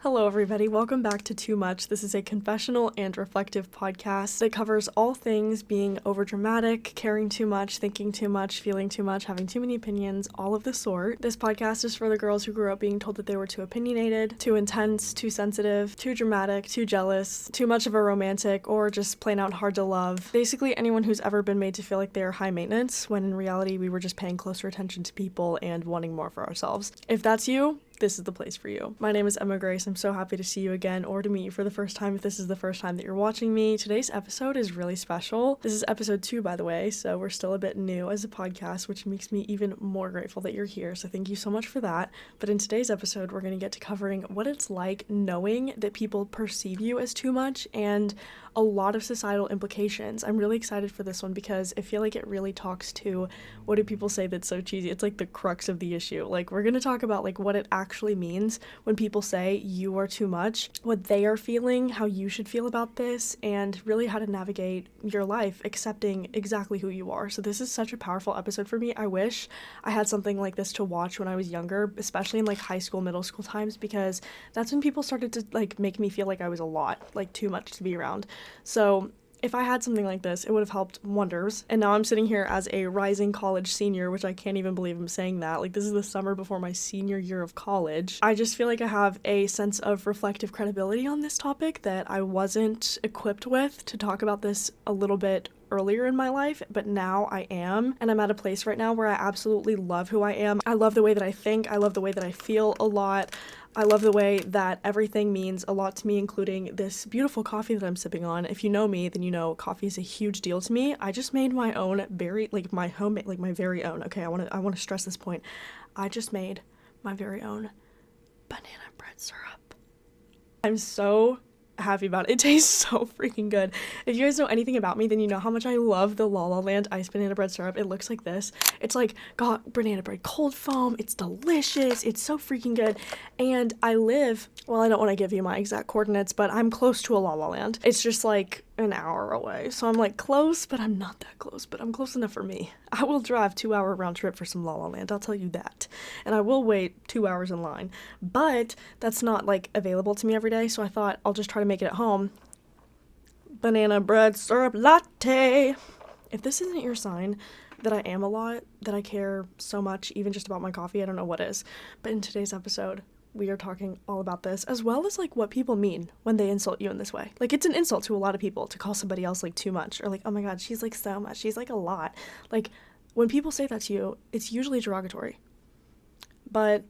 Hello everybody, welcome back to Too Much. This is a confessional and reflective podcast that covers all things being overdramatic, caring too much, thinking too much, feeling too much, having too many opinions, all of the sort. This podcast is for the girls who grew up being told that they were too opinionated, too intense, too sensitive, too dramatic, too jealous, too much of a romantic, or just plain out hard to love. Basically anyone who's ever been made to feel like they are high maintenance, when in reality we were just paying closer attention to people and wanting more for ourselves. If that's you, this is the place for you. My name is Emma Grace. I'm so happy to see you again or to meet you for the first time if this is the first time that you're watching me. Today's episode is really special. This is episode 2, by the way, so we're still a bit new as a podcast, which makes me even more grateful that you're here, so thank you so much for that. But in today's episode, we're going to get to covering what it's like knowing that people perceive you as too much and a lot of societal implications. I'm really excited for this one because I feel like it really talks to what do people say that's so cheesy. It's like the crux of the issue. Like, we're going to talk about like what it actually means when people say you are too much, what they are feeling, how you should feel about this, and really how to navigate your life accepting exactly who you are. So this is such a powerful episode for me. I wish I had something like this to watch when I was younger, especially in like high school, middle school times, because that's when people started to like make me feel like I was a lot, like too much to be around. So if I had something like this, it would have helped wonders. And now I'm sitting here as a rising college senior, which I can't even believe I'm saying that. Like, this is the summer before my senior year of college. I just feel like I have a sense of reflective credibility on this topic that I wasn't equipped with to talk about this a little bit earlier in my life, but now I am, and I'm at a place right now where I absolutely love who I am. I love the way that I think, I love the way that I feel a lot. I love the way that everything means a lot to me, including this beautiful coffee that I'm sipping on. If you know me, then you know coffee is a huge deal to me. I just made my own my very own. Okay, I want to stress this point. I just made my very own banana bread syrup. I'm so happy about it. It tastes so freaking good. If you guys know anything about me, then you know how much I love the La La Land iced banana bread syrup. It looks like this. It's like got banana bread cold foam. It's delicious. It's so freaking good. And I live, well, I don't want to give you my exact coordinates, but I'm close to a La La Land. It's just like an hour away. So I'm like close, but I'm not that close, but I'm close enough for me. I will drive 2-hour round trip for some La La Land, I'll tell you that. And I will wait 2 hours in line. But that's not like available to me every day, so I thought I'll just try to make it at home. Banana bread syrup latte. If this isn't your sign that I am a lot, that I care so much, even just about my coffee, I don't know what is. But in today's episode, we are talking all about this, as well as like what people mean when they insult you in this way. Like, it's an insult to a lot of people to call somebody else like too much, or like, oh my god, she's like so much, she's like a lot. Like, when people say that to you, it's usually derogatory, but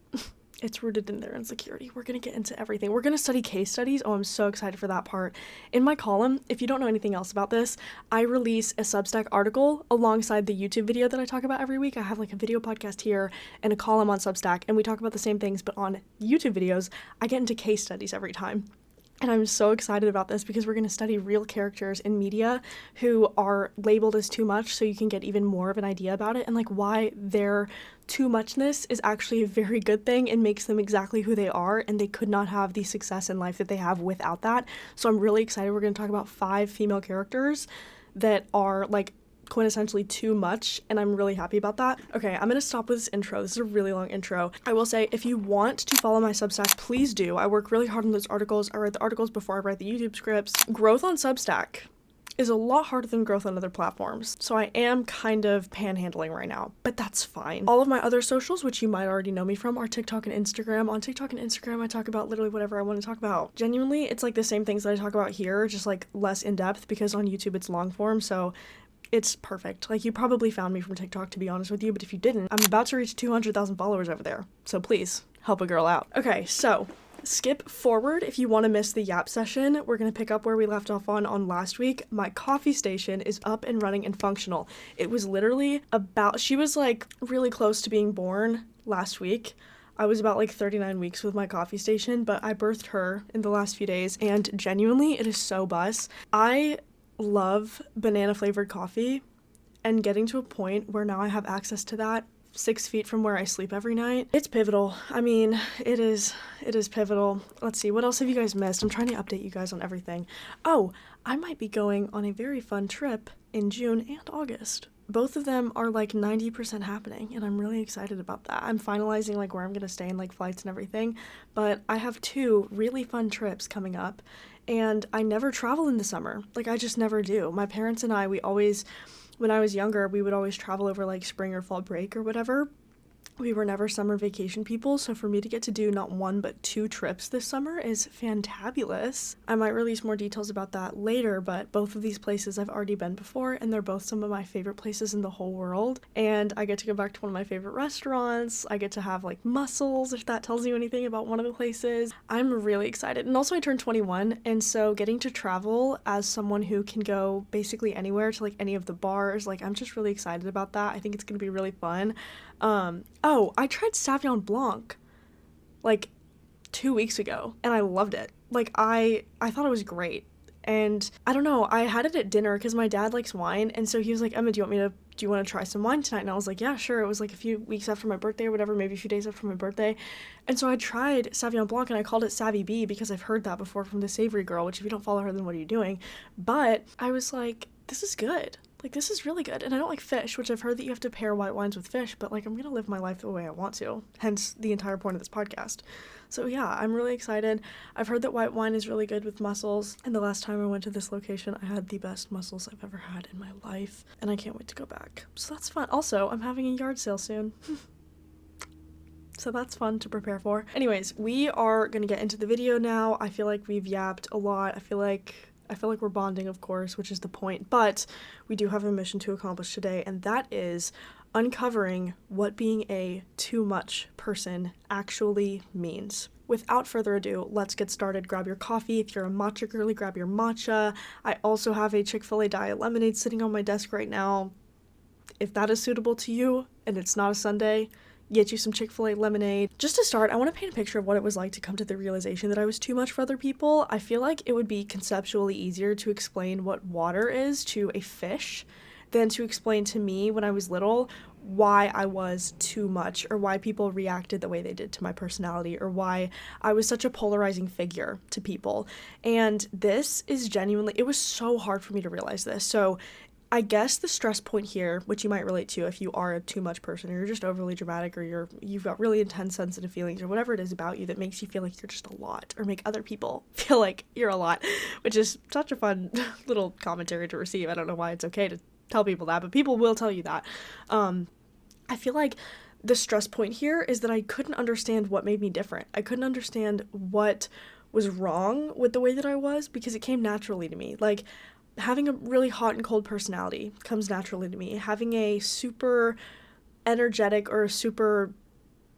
it's rooted in their insecurity. We're gonna get into everything. We're gonna study case studies. Oh, I'm so excited for that part. In my column, if you don't know anything else about this, I release a Substack article alongside the YouTube video that I talk about every week. I have like a video podcast here and a column on Substack, and we talk about the same things, but on YouTube videos, I get into case studies every time. And I'm so excited about this because we're going to study real characters in media who are labeled as too much, so you can get even more of an idea about it and like why their too muchness is actually a very good thing and makes them exactly who they are, and they could not have the success in life that they have without that. So I'm really excited. We're going to talk about 5 female characters that are like quintessentially too much, and I'm really happy about that. Okay, I'm gonna stop with this intro. This is a really long intro. I will say, if you want to follow my Substack, please do. I work really hard on those articles. I write the articles before I write the YouTube scripts. Growth on Substack is a lot harder than growth on other platforms, so I am kind of panhandling right now, but that's fine. All of my other socials, which you might already know me from, are TikTok and Instagram. On TikTok and Instagram, I talk about literally whatever I want to talk about. Genuinely, it's like the same things that I talk about here, just like less in depth, because on YouTube it's long form, so it's perfect. Like, you probably found me from TikTok, to be honest with you, but if you didn't, I'm about to reach 200,000 followers over there, so please help a girl out. Okay, so skip forward if you want to miss the Yap session. We're going to pick up where we left off on last week. My coffee station is up and running and functional. It was literally she was like really close to being born last week. I was about like 39 weeks with my coffee station, but I birthed her in the last few days, and genuinely, it is so bus. I love banana flavored coffee, and getting to a point where now I have access to that 6 feet from where I sleep every night, it's pivotal. I mean, it is pivotal. Let's see, what else have you guys missed? I'm trying to update you guys on everything. Oh, I might be going on a very fun trip in June and August. both of them are like 90% happening, and I'm really excited about that. I'm finalizing like where I'm gonna stay and like flights and everything, but I have 2 really fun trips coming up, and I never travel in the summer. Like, I just never do. My parents and I, when I was younger, we would always travel over like spring or fall break or whatever. We were never summer vacation people, so for me to get to do not 1 but 2 trips this summer is fantabulous. I might release more details about that later, but both of these places I've already been before, and they're both some of my favorite places in the whole world. And I get to go back to one of my favorite restaurants. I get to have like mussels, if that tells you anything about one of the places. I'm really excited. And also I turned 21, and so getting to travel as someone who can go basically anywhere to like any of the bars, like I'm just really excited about that. I think it's gonna be really fun. I tried Sauvignon Blanc like 2 weeks ago, and I loved it. Like, I thought it was great. And I don't know, I had it at dinner because my dad likes wine, and so he was like, Emma, do you want to try some wine tonight? And I was like, yeah, sure. It was like a few weeks after my birthday or whatever, maybe a few days after my birthday. And so I tried Sauvignon Blanc, and I called it Savvy B because I've heard that before from the Savory Girl, which if you don't follow her, then what are you doing? But I was like, this is good. Like, this is really good. And I don't like fish, which I've heard that you have to pair white wines with fish, but like, I'm gonna live my life the way I want to, hence the entire point of this podcast. So yeah, I'm really excited. I've heard that white wine is really good with mussels, and the last time I went to this location, I had the best mussels I've ever had in my life, and I can't wait to go back. So that's fun. Also, I'm having a yard sale soon. So that's fun to prepare for. Anyways, we are gonna get into the video now. I feel like we've yapped a lot. I feel like we're bonding, of course, which is the point, but we do have a mission to accomplish today, and that is uncovering what being a too much person actually means. Without further ado, let's get started. Grab your coffee. If you're a matcha girly, grab your matcha. I also have a Chick-fil-A Diet Lemonade sitting on my desk right now. If that is suitable to you, and it's not a Sunday, get you some Chick-fil-A lemonade. Just to start, I want to paint a picture of what it was like to come to the realization that I was too much for other people. I feel like it would be conceptually easier to explain what water is to a fish than to explain to me when I was little why I was too much, or why people reacted the way they did to my personality, or why I was such a polarizing figure to people. And this is genuinely, it was so hard for me to realize this. So I guess the stress point here, which you might relate to if you are a too much person, or you're just overly dramatic, or you've got really intense sensitive feelings, or whatever it is about you that makes you feel like you're just a lot, or make other people feel like you're a lot, which is such a fun little commentary to receive. I don't know why it's okay to tell people that, but people will tell you that. I feel like the stress point here is that I couldn't understand what made me different. I couldn't understand what was wrong with the way that I was, because it came naturally to me. Like, having a really hot and cold personality comes naturally to me. Having a super energetic or a super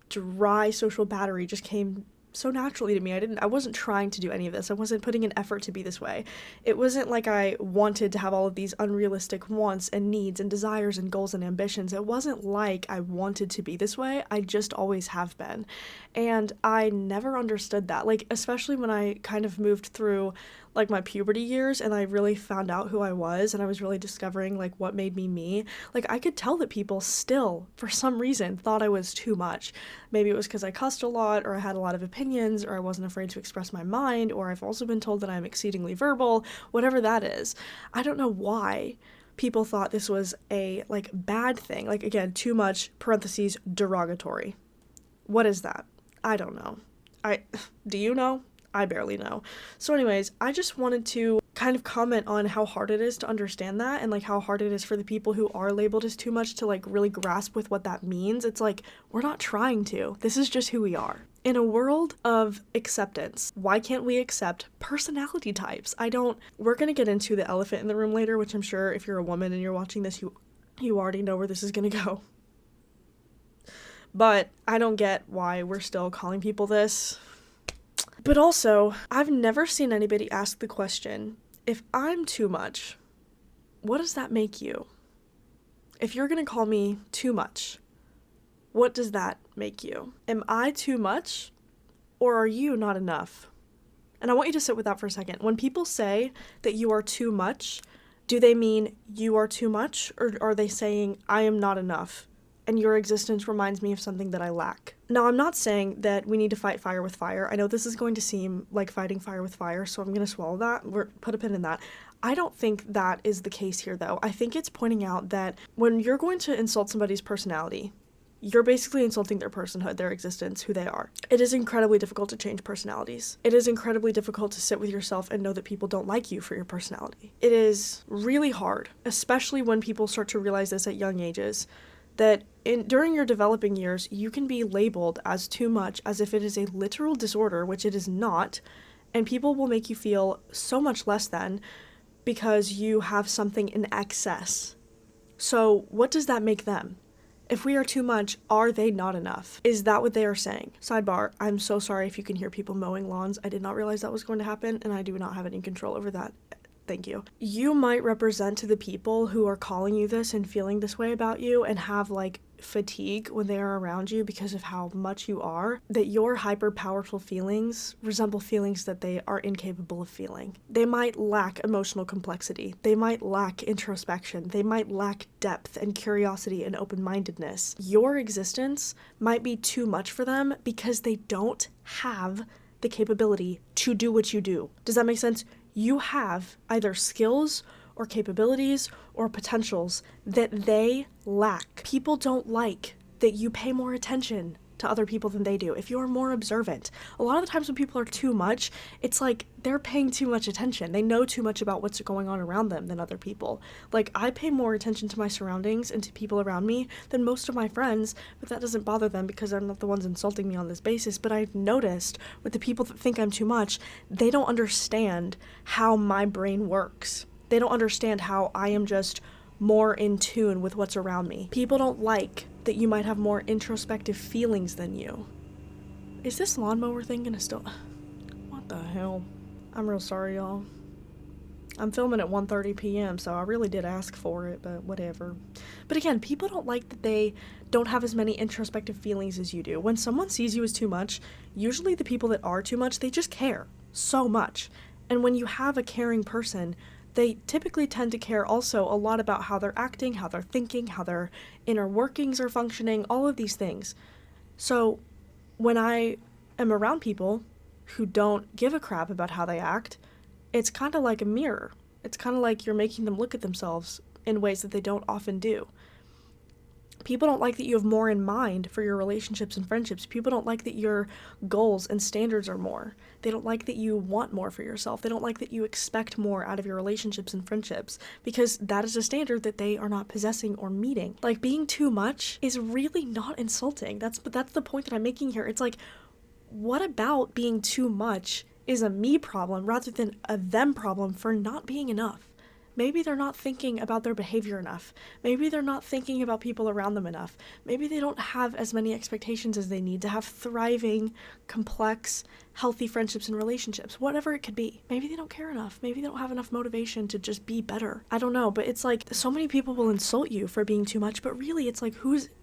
dry social battery just came so naturally to me. I wasn't trying to do any of this. I wasn't putting an effort to be this way. It wasn't like I wanted to have all of these unrealistic wants and needs and desires and goals and ambitions. It wasn't like I wanted to be this way. I just always have been. And I never understood that. Like, especially when I kind of moved through like my puberty years and I really found out who I was, and I was really discovering like what made me me. Like, I could tell that people still, for some reason, thought I was too much. Maybe it was because I cussed a lot, or I had a lot of opinions, or I wasn't afraid to express my mind, or I've also been told that I'm exceedingly verbal, whatever that is. I don't know why people thought this was a like bad thing. Like, again, too much, parentheses, derogatory. What is that? I don't know. Do you know? I barely know. So anyways, I just wanted to kind of comment on how hard it is to understand that, and like how hard it is for the people who are labeled as too much to like really grasp with what that means. It's like, we're not trying to. This is just who we are. In a world of acceptance, why can't we accept personality types? We're gonna get into the elephant in the room later, which I'm sure if you're a woman and you're watching this, you already know where this is gonna go. But I don't get why we're still calling people this. But also, I've never seen anybody ask the question, if I'm too much, what does that make you? If you're gonna call me too much, what does that make you? Am I too much, or are you not enough? And I want you to sit with that for a second. When people say that you are too much, do they mean you are too much, or are they saying I am not enough? and your existence reminds me of something that I lack. Now, I'm not saying that we need to fight fire with fire. I know this is going to seem like fighting fire with fire, so I'm going to swallow that. Put a pin in that. I don't think that is the case here, though. I think it's pointing out that when you're going to insult somebody's personality, you're basically insulting their personhood, their existence, who they are. It is incredibly difficult to change personalities. It is incredibly difficult to sit with yourself and know that people don't like you for your personality. It is really hard, especially when people start to realize this at young ages, that during your developing years, you can be labeled as too much, as if it is a literal disorder, which it is not, and people will make you feel so much less than because you have something in excess. So what does that make them? If we are too much, are they not enough? Is that what they are saying? Sidebar, I'm so sorry if you can hear people mowing lawns. I did not realize that was going to happen, and I do not have any control over that. Thank you. You might represent to the people who are calling you this and feeling this way about you and have like fatigue when they are around you because of how much you are, that your hyper powerful feelings resemble feelings that they are incapable of feeling. They might lack emotional complexity. They might lack introspection. They might lack depth and curiosity and open-mindedness. Your existence might be too much for them because they don't have the capability to do what you do. Does that make sense? You have either skills or capabilities or potentials that they lack. People don't like that you pay more attention to other people than they do. If you're more observant, a lot of the times when people are too much, it's like they're paying too much attention. They know too much about what's going on around them than other people. Like, I pay more attention to my surroundings and to people around me than most of my friends, but that doesn't bother them because they're not the ones insulting me on this basis. But I've noticed with the people that think I'm too much, they don't understand how my brain works. They don't understand how I am just more in tune with what's around me. People don't like that you might have more introspective feelings than you. Is this lawnmower thing gonna still... What the hell? I'm real sorry, y'all. I'm filming at 1:30 p.m., so I really did ask for it, but whatever. But again, people don't like that they don't have as many introspective feelings as you do. When someone sees you as too much, usually the people that are too much, they just care so much. And when you have a caring person, they typically tend to care also a lot about how they're acting, how they're thinking, how their inner workings are functioning, all of these things. So when I am around people who don't give a crap about how they act, it's kind of like a mirror. It's kind of like you're making them look at themselves in ways that they don't often do. People don't like that you have more in mind for your relationships and friendships. People don't like that your goals and standards are more. They don't like that you want more for yourself. They don't like that you expect more out of your relationships and friendships because that is a standard that they are not possessing or meeting. Like, being too much is really not insulting. That's the point that I'm making here. It's like, what about being too much is a me problem rather than a them problem for not being enough? Maybe they're not thinking about their behavior enough. Maybe they're not thinking about people around them enough. Maybe they don't have as many expectations as they need to have thriving, complex, healthy friendships and relationships, whatever it could be. Maybe they don't care enough. Maybe they don't have enough motivation to just be better. I don't know, but it's like so many people will insult you for being too much, but really it's like,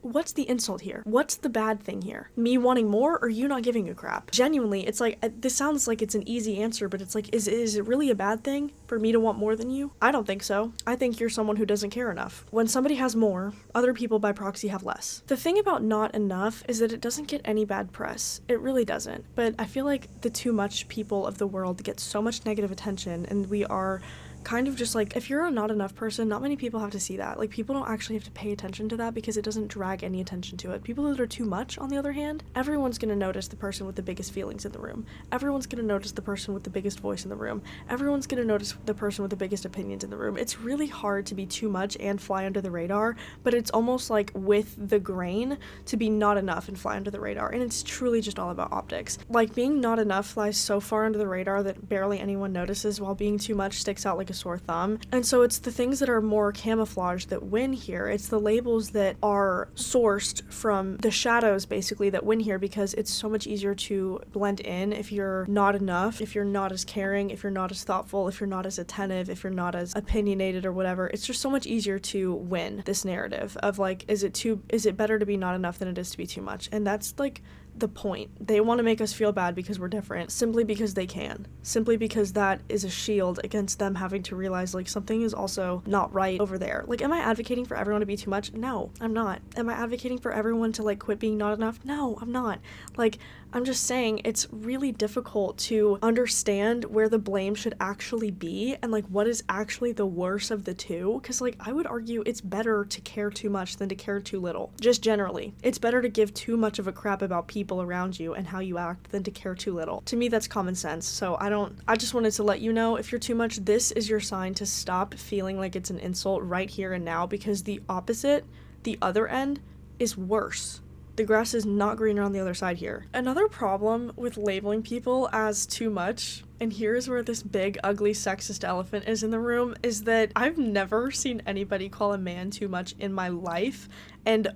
what's the insult here? What's the bad thing here? Me wanting more or you not giving a crap? Genuinely, it's like, this sounds like it's an easy answer, but it's like, is it really a bad thing for me to want more than you? I don't think so. I think you're someone who doesn't care enough. When somebody has more, other people by proxy have less. The thing about not enough is that it doesn't get any bad press. It really doesn't. But I feel like the too much people of the world get so much negative attention, and we are kind of just like, if you're a not enough person, not many people have to see that. Like, people don't actually have to pay attention to that because it doesn't drag any attention to it. People that are too much, on the other hand, everyone's gonna notice the person with the biggest feelings in the room. Everyone's gonna notice the person with the biggest voice in the room. Everyone's gonna notice the person with the biggest opinions in the room. It's really hard to be too much and fly under the radar, but it's almost like with the grain to be not enough and fly under the radar, and it's truly just all about optics. Like, being not enough flies so far under the radar that barely anyone notices, while being too much sticks out like a sore thumb. And so it's the things that are more camouflaged that win here. It's the labels that are sourced from the shadows, basically, that win here, because it's so much easier to blend in if you're not enough, if you're not as caring, if you're not as thoughtful, if you're not as attentive, if you're not as opinionated or whatever. It's just so much easier to win this narrative of like, is it better to be not enough than it is to be too much? And that's like the point. They want to make us feel bad because we're different, simply because they can. Simply because that is a shield against them having to realize, like, something is also not right over there. Like, am I advocating for everyone to be too much? No, I'm not. Am I advocating for everyone to, like, quit being not enough? No, I'm not. Like, I'm just saying it's really difficult to understand where the blame should actually be and, like, what is actually the worst of the two. Because, like, I would argue it's better to care too much than to care too little. Just generally. It's better to give too much of a crap about people around you and how you act than to care too little. To me, that's common sense. So I just wanted to let you know, if you're too much, this is your sign to stop feeling like it's an insult right here and now, because the opposite, the other end, is worse. The grass is not greener on the other side here. Another problem with labeling people as too much, and here's where this big, ugly, sexist elephant is in the room, is that I've never seen anybody call a man too much in my life, and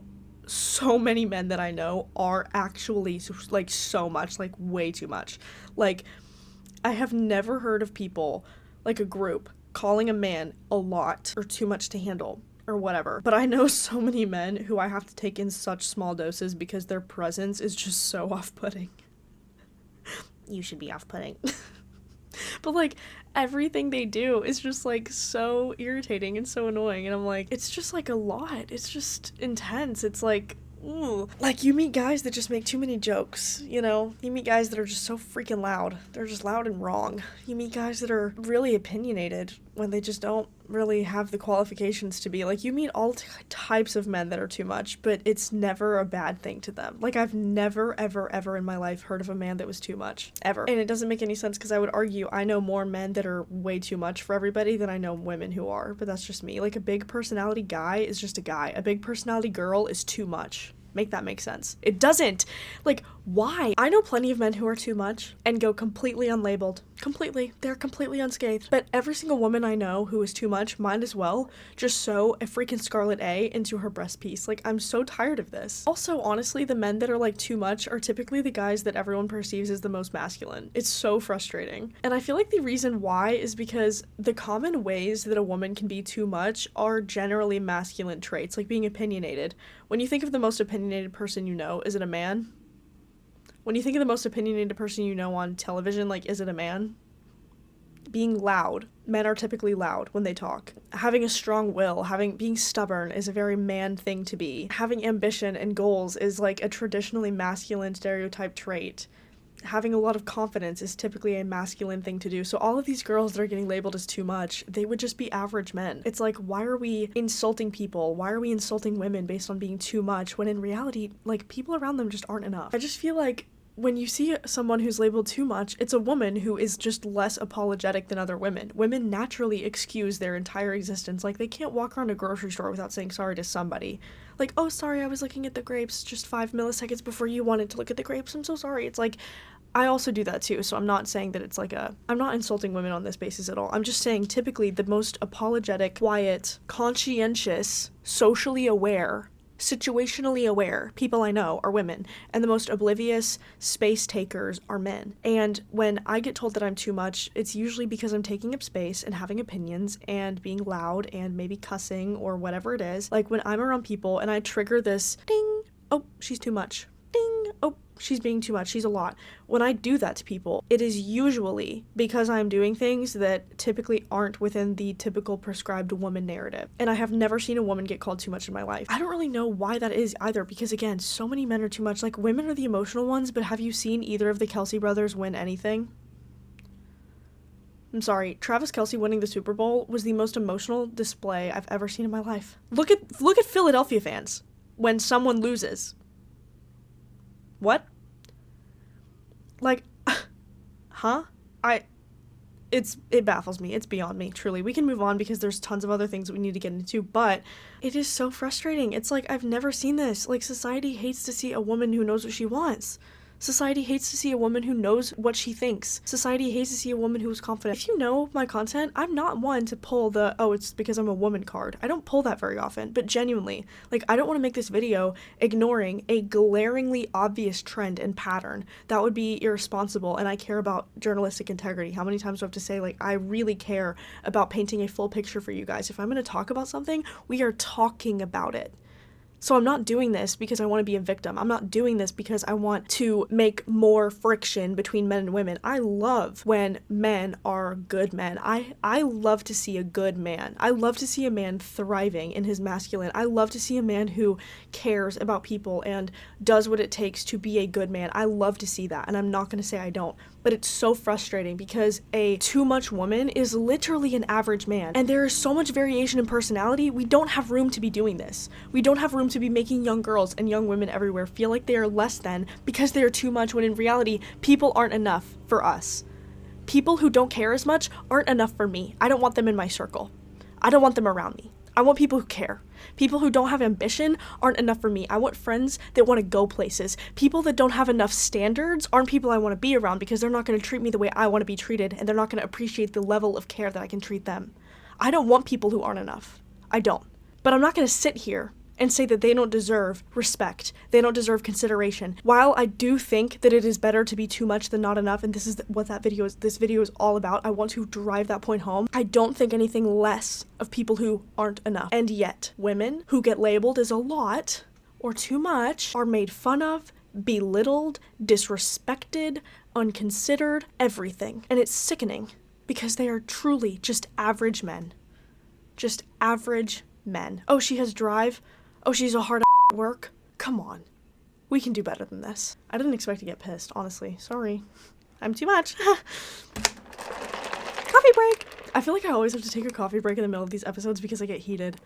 so many men that I know are actually, like, so much, like, way too much. Like, I have never heard of people, like a group, calling a man a lot or too much to handle or whatever. But I know so many men who I have to take in such small doses because their presence is just so off-putting. You should be off-putting. But, like, everything they do is just, like, so irritating and so annoying. And I'm like, it's just, like, a lot. It's just intense. It's like, ooh. Like, you meet guys that just make too many jokes, you know? You meet guys that are just so freaking loud. They're just loud and wrong. You meet guys that are really opinionated when they just don't really have the qualifications to be. Like, you meet all types of men that are too much, but it's never a bad thing to them. Like, I've never, ever, ever in my life heard of a man that was too much. Ever. And it doesn't make any sense, because I would argue I know more men that are way too much for everybody than I know women who are, but that's just me. Like, a big personality guy is just a guy. A big personality girl is too much. Make that make sense. It doesn't. Like, why? I know plenty of men who are too much and go completely unlabeled. Completely. They're completely unscathed. But every single woman I know who is too much might as well just sew a freaking scarlet A into her breast piece. Like, I'm so tired of this. Also, honestly, the men that are, like, too much are typically the guys that everyone perceives as the most masculine. It's so frustrating. And I feel like the reason why is because the common ways that a woman can be too much are generally masculine traits, like being opinionated. When you think of the most opinionated person you know, is it a man? When you think of the most opinionated person you know on television, like, is it a man? Being loud. Men are typically loud when they talk. Having a strong will, being stubborn is a very man thing to be. Having ambition and goals is, like, a traditionally masculine stereotype trait. Having a lot of confidence is typically a masculine thing to do. So all of these girls that are getting labeled as too much, they would just be average men. It's like, why are we insulting people? Why are we insulting women based on being too much, when in reality, like, people around them just aren't enough? I just feel like when you see someone who's labeled too much, it's a woman who is just less apologetic than other women. Women naturally excuse their entire existence. Like, they can't walk around a grocery store without saying sorry to somebody. Like, oh, sorry, I was looking at the grapes just 5 milliseconds before you wanted to look at the grapes. I'm so sorry. It's like, I also do that too, so I'm not saying that it's like I'm not insulting women on this basis at all. I'm just saying typically the most apologetic, quiet, conscientious, socially aware, situationally aware people I know are women, and the most oblivious space takers are men. And when I get told that I'm too much, it's usually because I'm taking up space and having opinions and being loud and maybe cussing or whatever it is. Like, when I'm around people and I trigger this ding, oh, she's too much, ding, oh, she's being too much, she's a lot. When I do that to people, it is usually because I'm doing things that typically aren't within the typical prescribed woman narrative. And I have never seen a woman get called too much in my life. I don't really know why that is either, because again, so many men are too much. Like, women are the emotional ones, but have you seen either of the Kelce brothers win anything? I'm sorry, Travis Kelce winning the Super Bowl was the most emotional display I've ever seen in my life. Look at Philadelphia fans when someone loses. What? Like, huh? It baffles me. It's beyond me, truly. We can move on because there's tons of other things we need to get into, but it is so frustrating. It's like, I've never seen this. Like, society hates to see a woman who knows what she wants. Society hates to see a woman who knows what she thinks. Society hates to see a woman who is confident. If you know my content, I'm not one to pull the, oh, it's because I'm a woman card. I don't pull that very often, but genuinely, like, I don't want to make this video ignoring a glaringly obvious trend and pattern. That would be irresponsible, and I care about journalistic integrity. How many times do I have to say, like, I really care about painting a full picture for you guys. If I'm going to talk about something, we are talking about it. So I'm not doing this because I want to be a victim. I'm not doing this because I want to make more friction between men and women. I love when men are good men. I love to see a good man. I love to see a man thriving in his masculine. I love to see a man who cares about people and does what it takes to be a good man. I love to see that, and I'm not going to say I don't. But it's so frustrating because a too much woman is literally an average man. And there is so much variation in personality, we don't have room to be doing this. We don't have room to be making young girls and young women everywhere feel like they are less than because they are too much, when in reality, people aren't enough for us. People who don't care as much aren't enough for me. I don't want them in my circle. I don't want them around me. I want people who care. People who don't have ambition aren't enough for me. I want friends that want to go places. People that don't have enough standards aren't people I want to be around because they're not going to treat me the way I want to be treated, and they're not going to appreciate the level of care that I can treat them. I don't want people who aren't enough. I don't. But I'm not going to sit here and say that they don't deserve respect. They don't deserve consideration. While I do think that it is better to be too much than not enough, and this is what this video is all about, I want to drive that point home. I don't think anything less of people who aren't enough. And yet, women who get labeled as a lot or too much are made fun of, belittled, disrespected, unconsidered, everything. And it's sickening because they are truly just average men. Just average men. Oh, she has drive. Oh, she's a hard at work. Come on. We can do better than this. I didn't expect to get pissed, honestly. Sorry. I'm too much. Coffee break. I feel like I always have to take a coffee break in the middle of these episodes because I get heated.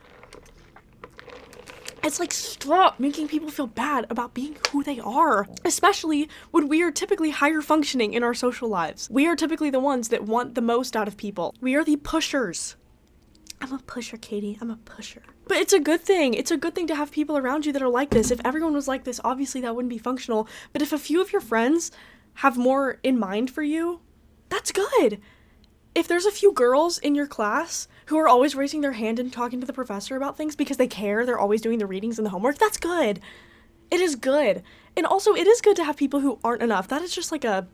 It's like, stop making people feel bad about being who they are, especially when we are typically higher functioning in our social lives. We are typically the ones that want the most out of people. We are the pushers. I'm a pusher, Katie. I'm a pusher. But it's a good thing. It's a good thing to have people around you that are like this. If everyone was like this, obviously that wouldn't be functional. But if a few of your friends have more in mind for you, that's good. If there's a few girls in your class who are always raising their hand and talking to the professor about things because they care, they're always doing the readings and the homework, that's good. It is good. And also, it is good to have people who aren't enough. That is just like a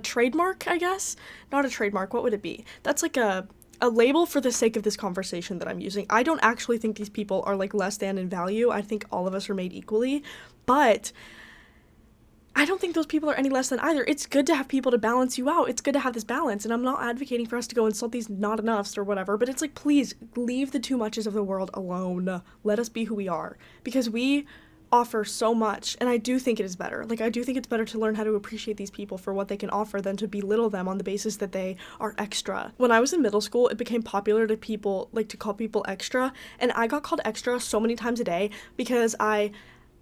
trademark, I guess. Not a trademark. What would it be? That's like a label for the sake of this conversation that I'm using. I don't actually think these people are like less than in value. I think all of us are made equally, but I don't think those people are any less than either. It's good to have people to balance you out. It's good to have this balance, and I'm not advocating for us to go insult these not enoughs or whatever, but it's like, please leave the too muches of the world alone. Let us be who we are, because we offer so much, and I do think it is better. Like, I do think it's better to learn how to appreciate these people for what they can offer than to belittle them on the basis that they are extra. When I was in middle school, it became popular to call people extra, and I got called extra so many times a day because I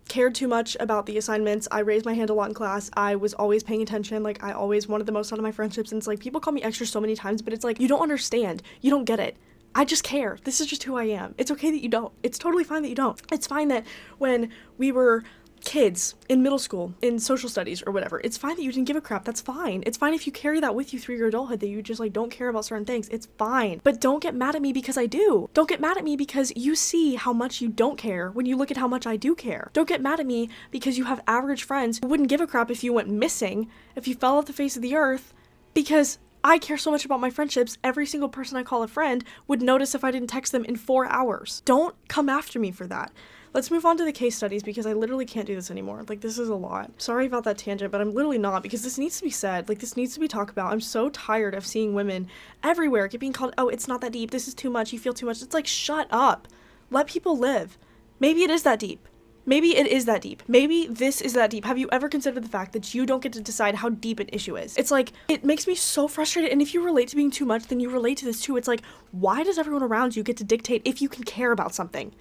cared too much about the assignments. I raised my hand a lot in class. I was always paying attention. Like, I always wanted the most out of my friendships, and it's like, people call me extra so many times, but it's like, you don't understand. You don't get it. I just care. This is just who I am. It's okay that you don't. It's totally fine that you don't. It's fine that when we were kids in middle school, in social studies or whatever, it's fine that you didn't give a crap. That's fine. It's fine if you carry that with you through your adulthood, that you just like don't care about certain things. It's fine. But don't get mad at me because I do. Don't get mad at me because you see how much you don't care when you look at how much I do care. Don't get mad at me because you have average friends who wouldn't give a crap if you went missing, if you fell off the face of the earth, because I care so much about my friendships. Every single person I call a friend would notice if I didn't text them in 4 hours. Don't come after me for that. Let's move on to the case studies because I literally can't do this anymore. Like, this is a lot. Sorry about that tangent, but I'm literally not, because this needs to be said. Like, this needs to be talked about. I'm so tired of seeing women everywhere get being called, oh, it's not that deep. This is too much. You feel too much. It's like, shut up. Let people live. Maybe it is that deep. Maybe it is that deep. Maybe this is that deep. Have you ever considered the fact that you don't get to decide how deep an issue is? It's like, it makes me so frustrated. And if you relate to being too much, then you relate to this too. It's like, why does everyone around you get to dictate if you can care about something?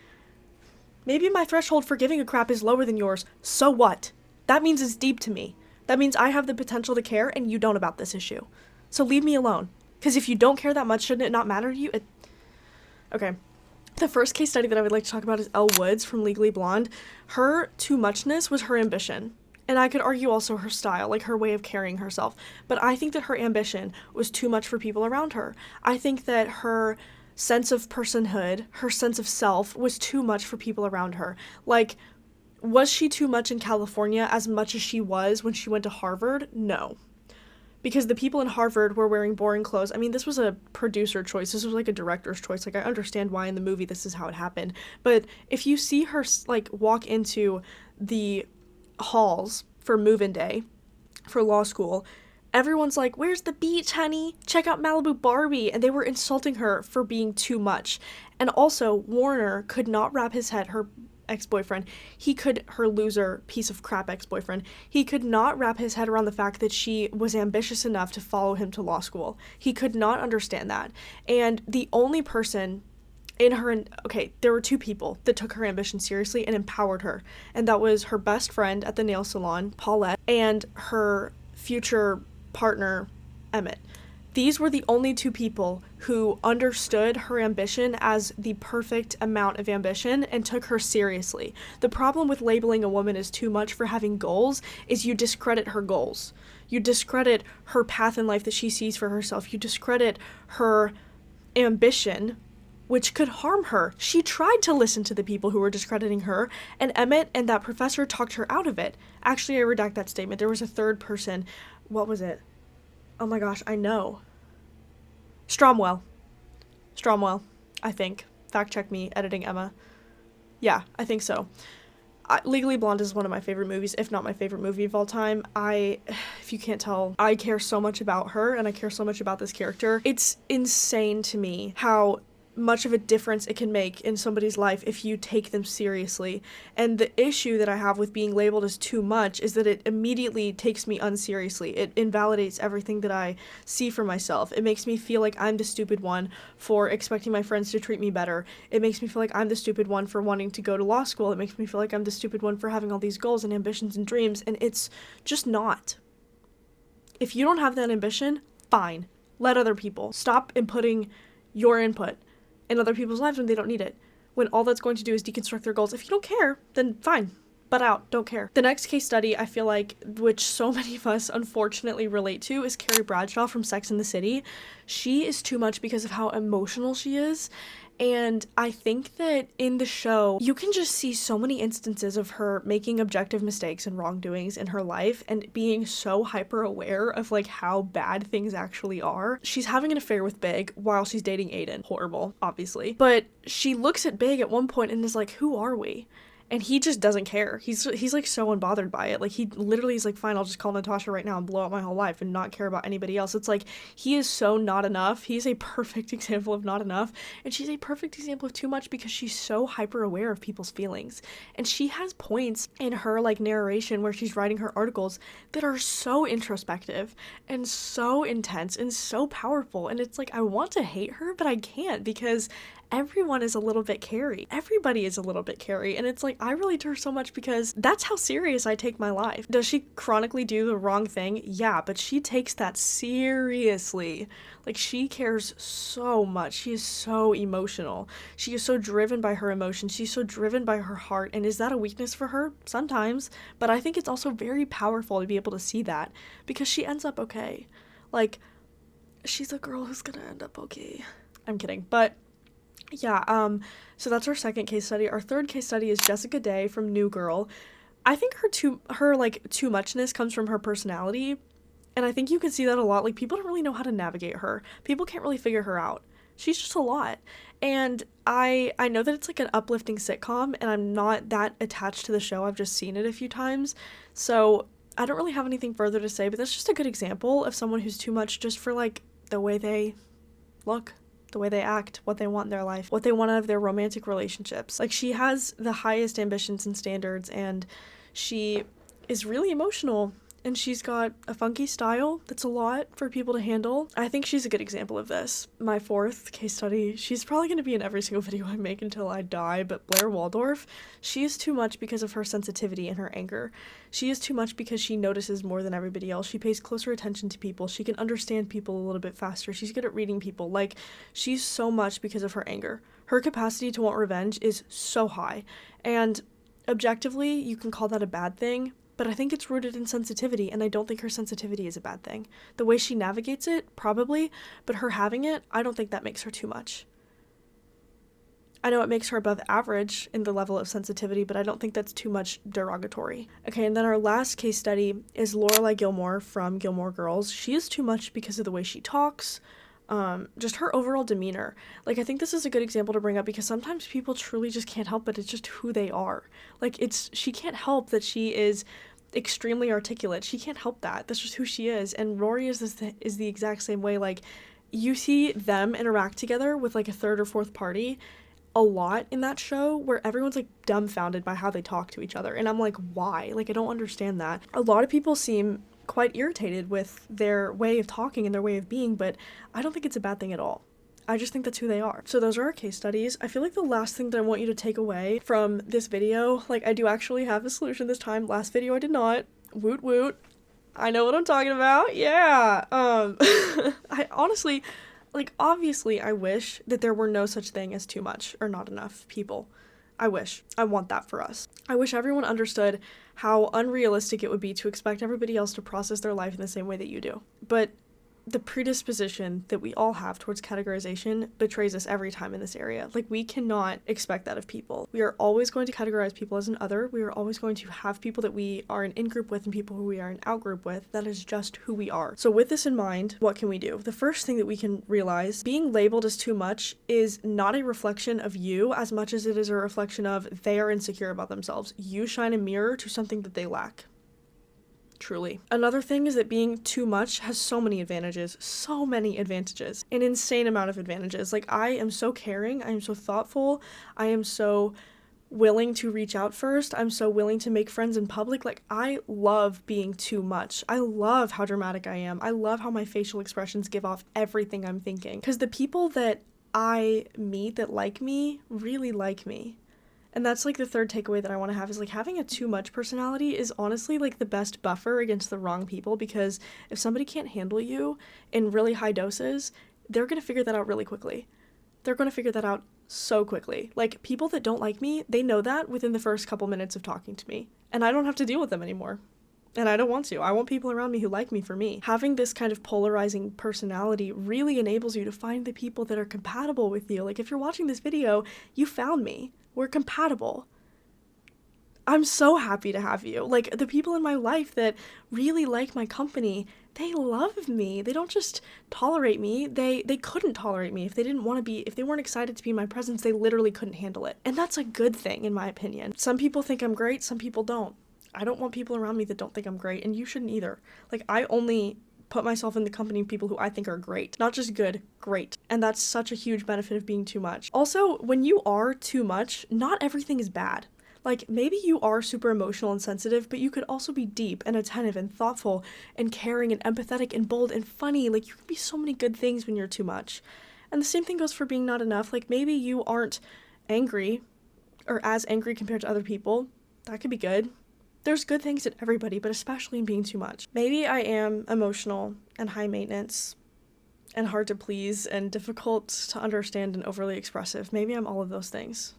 Maybe my threshold for giving a crap is lower than yours. So what? That means it's deep to me. That means I have the potential to care and you don't about this issue. So leave me alone. Because if you don't care that much, shouldn't it not matter to you? Okay. The first case study that I would like to talk about is Elle Woods from Legally Blonde. Her too muchness was her ambition. And I could argue also her style, like her way of carrying herself. But I think that her ambition was too much for people around her. I think that her sense of personhood, her sense of self, was too much for people around her. Like, was she too much in California as much as she was when she went to Harvard? No. because the people in Harvard were wearing boring clothes. I mean, this was a producer choice. This was like a director's choice. Like, I understand why in the movie this is how it happened. But if you see her, like, walk into the halls for move-in day for law school, everyone's like, where's the beach, honey? Check out Malibu Barbie. And they were insulting her for being too much. And also, Warner could not wrap his head, her ex-boyfriend, her loser piece of crap ex-boyfriend, he could not wrap his head around the fact that she was ambitious enough to follow him to law school. He could not understand that. And the only person there were two people that took her ambition seriously and empowered her. And that was her best friend at the nail salon, Paulette, and her future partner, Emmett. These were the only two people who understood her ambition as the perfect amount of ambition and took her seriously. The problem with labeling a woman as too much for having goals is you discredit her goals. You discredit her path in life that she sees for herself. You discredit her ambition, which could harm her. She tried to listen to the people who were discrediting her, and Emmett and that professor talked her out of it. Actually, I redact that statement. There was a third person. What was it? Oh my gosh, I know. Stromwell, I think. Fact check me, editing Emma. Yeah, I think so. Legally Blonde is one of my favorite movies, if not my favorite movie of all time. If you can't tell, I care so much about her, and I care so much about this character. It's insane to me how much of a difference it can make in somebody's life if you take them seriously. And the issue that I have with being labeled as too much is that it immediately takes me unseriously. It invalidates everything that I see for myself. It makes me feel like I'm the stupid one for expecting my friends to treat me better. It makes me feel like I'm the stupid one for wanting to go to law school. It makes me feel like I'm the stupid one for having all these goals and ambitions and dreams, and it's just not. If you don't have that ambition, fine. Let other people. Stop inputting your input in other people's lives when they don't need it, when all that's going to do is deconstruct their goals. If you don't care, then fine, butt out, don't care. The next case study, I feel like, which so many of us unfortunately relate to, is Carrie Bradshaw from Sex and the City. She is too much because of how emotional she is, and I think that in the show, you can just see so many instances of her making objective mistakes and wrongdoings in her life and being so hyper aware of like how bad things actually are. She's having an affair with Big while she's dating Aiden. Horrible, obviously. But she looks at Big at one point and is like, who are we? And he just doesn't care. He's like so unbothered by it. Like, he literally is like, fine, I'll just call Natasha right now and blow up my whole life and not care about anybody else. It's like, he is so not enough. He's a perfect example of not enough. And she's a perfect example of too much because she's so hyper aware of people's feelings. And she has points in her like narration where she's writing her articles that are so introspective and so intense and so powerful. And it's like, I want to hate her, but I can't, because everyone is a little bit Carrie. Everybody is a little bit Carrie. And it's like, I relate to her so much because that's how serious I take my life. Does she chronically do the wrong thing? Yeah, but she takes that seriously. Like, she cares so much. She is so emotional. She is so driven by her emotions. She's so driven by her heart. And is that a weakness for her? Sometimes. But I think it's also very powerful to be able to see that, because she ends up okay. Like, she's a girl who's gonna end up okay. I'm kidding. But yeah, so that's our second case study. Our third case study is Jessica Day from New Girl. I think her too muchness comes from her personality, and I think you can see that a lot. Like, people don't really know how to navigate her. People can't really figure her out. She's just a lot. And I know that it's like an uplifting sitcom, and I'm not that attached to the show. I've just seen it a few times. So I don't really have anything further to say, but that's just a good example of someone who's too much just for like the way they look, the way they act, what they want in their life, what they want out of their romantic relationships. Like, she has the highest ambitions and standards, and she is really emotional, and she's got a funky style that's a lot for people to handle. I think she's a good example of this. My fourth case study, she's probably going to be in every single video I make until I die, but Blair Waldorf, she is too much because of her sensitivity and her anger. She is too much because she notices more than everybody else. She pays closer attention to people. She can understand people a little bit faster. She's good at reading people. Like, she's so much because of her anger. Her capacity to want revenge is so high. And objectively, you can call that a bad thing, but I think it's rooted in sensitivity, and I don't think her sensitivity is a bad thing. The way she navigates it, probably, but her having it, I don't think that makes her too much. I know it makes her above average in the level of sensitivity, but I don't think that's too much derogatory. Okay, and then our last case study is Lorelai Gilmore from Gilmore Girls. She is too much because of the way she talks, just her overall demeanor. Like, I think this is a good example to bring up because sometimes people truly just can't help it. It's just who they are. Like, she can't help that she is extremely articulate. She can't help that. That's just who she is. And Rory is the exact same way. Like, you see them interact together with like a third or fourth party a lot in that show where everyone's like dumbfounded by how they talk to each other. And I'm like, why? Like, I don't understand that. A lot of people seem quite irritated with their way of talking and their way of being, but I don't think it's a bad thing at all. I just think that's who they are. So those are our case studies. I feel like the last thing that I want you to take away from this video, like, I do actually have a solution this time. Last video I did not. Woot woot. I know what I'm talking about. Yeah. I honestly, like, obviously I wish that there were no such thing as too much or not enough people. I wish. I want that for us. I wish everyone understood how unrealistic it would be to expect everybody else to process their life in the same way that you do. But the predisposition that we all have towards categorization betrays us every time in this area. Like, we cannot expect that of people. We are always going to categorize people as an other. We are always going to have people that we are an in-group with and people who we are an out-group with. That is just who we are. So with this in mind, what can we do? The first thing that we can realize, being labeled as too much is not a reflection of you as much as it is a reflection of they are insecure about themselves. You shine a mirror to something that they lack. Truly. Another thing is that being too much has so many advantages, an insane amount of advantages. Like, I am so caring, I am so thoughtful, I am so willing to reach out first, I'm so willing to make friends in public. Like, I love being too much. I love how dramatic I am. I love how my facial expressions give off everything I'm thinking. Because the people that I meet that like me really like me. And that's, like, the third takeaway that I want to have is, like, having a too much personality is honestly, like, the best buffer against the wrong people, because if somebody can't handle you in really high doses, they're going to figure that out really quickly. They're going to figure that out so quickly. Like, people that don't like me, they know that within the first couple minutes of talking to me, and I don't have to deal with them anymore. And I don't want to. I want people around me who like me for me. Having this kind of polarizing personality really enables you to find the people that are compatible with you. Like, if you're watching this video, you found me. We're compatible. I'm so happy to have you. Like, the people in my life that really like my company, they love me. They don't just tolerate me. They couldn't tolerate me if they didn't want to be, if they weren't excited to be in my presence, they literally couldn't handle it. And that's a good thing, in my opinion. Some people think I'm great, some people don't. I don't want people around me that don't think I'm great, and you shouldn't either. Like, I only put myself in the company of people who I think are great. Not just good, great. And that's such a huge benefit of being too much. Also, when you are too much, not everything is bad. Like, maybe you are super emotional and sensitive, but you could also be deep and attentive and thoughtful and caring and empathetic and bold and funny. Like, you can be so many good things when you're too much. And the same thing goes for being not enough. Like, maybe you aren't angry or as angry compared to other people. That could be good. There's good things in everybody, but especially in being too much. Maybe I am emotional and high maintenance and hard to please and difficult to understand and overly expressive. Maybe I'm all of those things.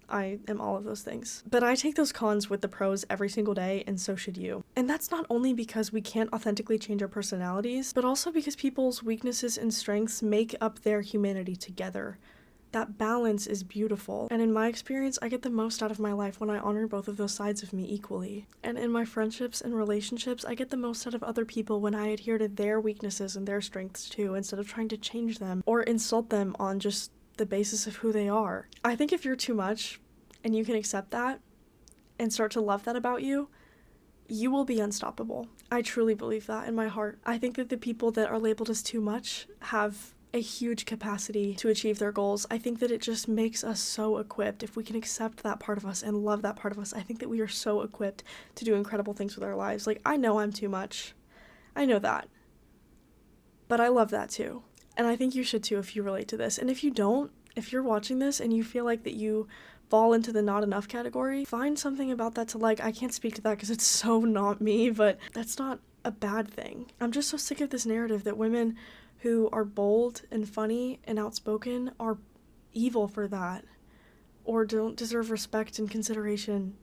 I am all of those things. But I take those cons with the pros every single day, and so should you. And that's not only because we can't authentically change our personalities, but also because people's weaknesses and strengths make up their humanity together. That balance is beautiful, and in my experience, I get the most out of my life when I honor both of those sides of me equally. And in my friendships and relationships, I get the most out of other people when I adhere to their weaknesses and their strengths too, instead of trying to change them or insult them on just the basis of who they are. I think if you're too much, and you can accept that, and start to love that about you, you will be unstoppable. I truly believe that in my heart. I think that the people that are labeled as too much have a huge capacity to achieve their goals. I think that it just makes us so equipped. If we can accept that part of us and love that part of us, I think that we are so equipped to do incredible things with our lives. Like, I know I'm too much. I know that. But I love that too. And I think you should too if you relate to this. And if you don't, if you're watching this and you feel like that you fall into the not enough category, find something about that to like. I can't speak to that because it's so not me, but that's not a bad thing. I'm just so sick of this narrative that women who are bold and funny and outspoken are evil for that, or don't deserve respect and consideration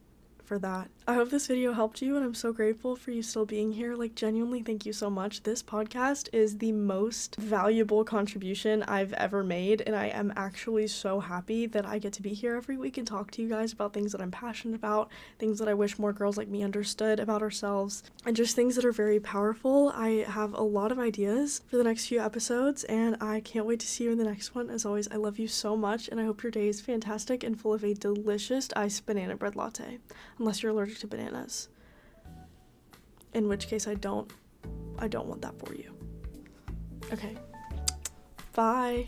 for that. I hope this video helped you, and I'm so grateful for you still being here. Like, genuinely, thank you so much. This podcast is the most valuable contribution I've ever made, and I am actually so happy that I get to be here every week and talk to you guys about things that I'm passionate about, things that I wish more girls like me understood about ourselves, and just things that are very powerful. I have a lot of ideas for the next few episodes, and I can't wait to see you in the next one. As always, I love you so much, and I hope your day is fantastic and full of a delicious iced banana bread latte, unless you're allergic to bananas, in which case I don't want that for you. Okay, bye.